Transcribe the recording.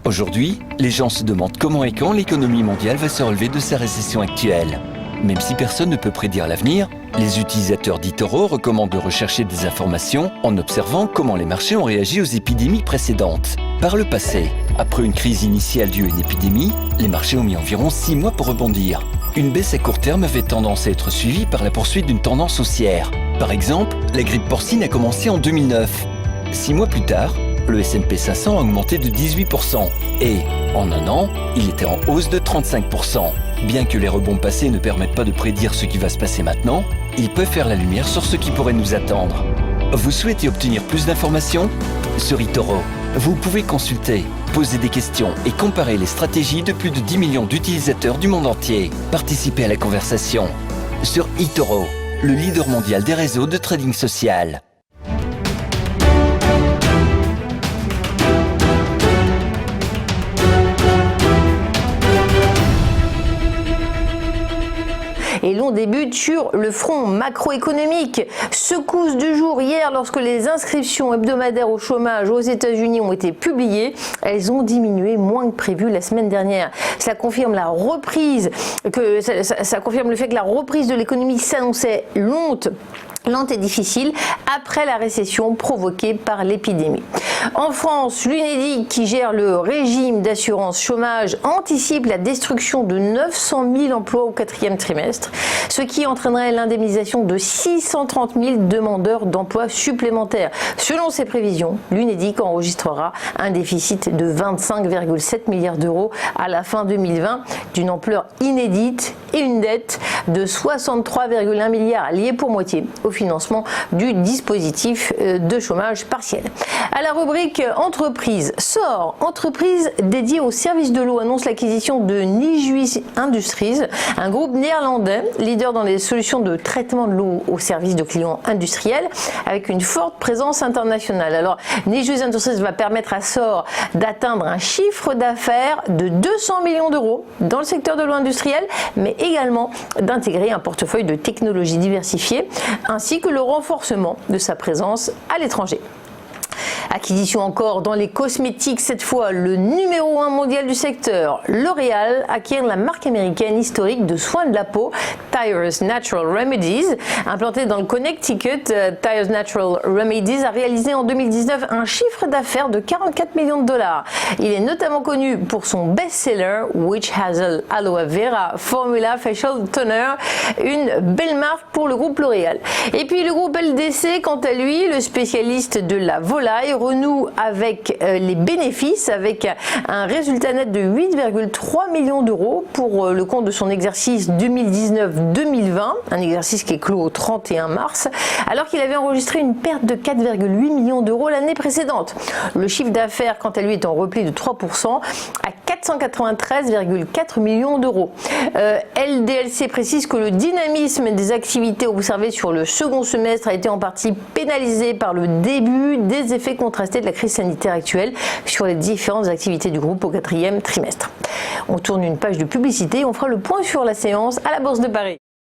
Aujourd'hui, les gens se demandent comment et quand l'économie mondiale va se relever de sa récession actuelle. Même si personne ne peut prédire l'avenir, les utilisateurs d'eToro recommandent de rechercher des informations en observant comment les marchés ont réagi aux épidémies précédentes. Par le passé, après une crise initiale due à une épidémie, les marchés ont mis environ 6 mois pour rebondir. Une baisse à court terme avait tendance à être suivie par la poursuite d'une tendance haussière. Par exemple, la grippe porcine a commencé en 2009. 6 mois plus tard, le S&P 500 a augmenté de 18% et, en un an, il était en hausse de 35%. Bien que les rebonds passés ne permettent pas de prédire ce qui va se passer maintenant, ils peuvent faire la lumière sur ce qui pourrait nous attendre. Vous souhaitez obtenir plus d'informations ? Sur eToro, vous pouvez consulter, poser des questions et comparer les stratégies de plus de 10 millions d'utilisateurs du monde entier. Participez à la conversation sur eToro, le leader mondial des réseaux de trading social. Et l'on débute sur le front macroéconomique. Secousse du jour hier lorsque les inscriptions hebdomadaires au chômage aux États-Unis ont été publiées. Elles ont diminué moins que prévu la semaine dernière. Ça confirme la reprise, ça confirme le fait que la reprise de l'économie s'annonçait lente et difficile après la récession provoquée par l'épidémie. En France, l'Unédic, qui gère le régime d'assurance chômage, anticipe la destruction de 900 000 emplois au 4e trimestre, ce qui entraînerait l'indemnisation de 630 000 demandeurs d'emploi supplémentaires. Selon ses prévisions, l'Unédic enregistrera un déficit de 25,7 milliards d'euros à la fin 2020, d'une ampleur inédite, et une dette de 63,1 milliards liée pour moitié au financement du dispositif de chômage partiel. À la rubrique entreprise, SOR, entreprise dédiée au service de l'eau, annonce l'acquisition de Nijhuis Industries, un groupe néerlandais leader dans les solutions de traitement de l'eau au service de clients industriels avec une forte présence internationale. Alors, Nijhuis Industries va permettre à SOR d'atteindre un chiffre d'affaires de 200 millions d'euros dans le secteur de l'eau industrielle, mais également d'intégrer un portefeuille de technologies diversifiées ainsi que le renforcement de sa présence à l'étranger. Acquisition encore dans les cosmétiques, cette fois le numéro 1 mondial du secteur. L'Oréal acquiert la marque américaine historique de soins de la peau Thayers Natural Remedies. Implantée dans le Connecticut, Thayers Natural Remedies a réalisé en 2019 un chiffre d'affaires de 44 millions de dollars. Il est notamment connu pour son best-seller Witch Hazel Aloe Vera Formula Facial Toner, une belle marque pour le groupe L'Oréal. Et puis le groupe LDC, quant à lui, le spécialiste de la volaille, renoue avec les bénéfices, avec un résultat net de 8,3 millions d'euros pour le compte de son exercice 2019-2020, un exercice qui est clos au 31 mars, alors qu'il avait enregistré une perte de 4,8 millions d'euros l'année précédente. Le chiffre d'affaires, quant à lui, est en repli de 3% à 493,4 millions d'euros. LDLC précise que le dynamisme des activités observées sur le second semestre a été en partie pénalisé par le début des effets contrastés de la crise sanitaire actuelle sur les différentes activités du groupe au 4e trimestre. On tourne une page de publicité et on fera le point sur la séance à la Bourse de Paris.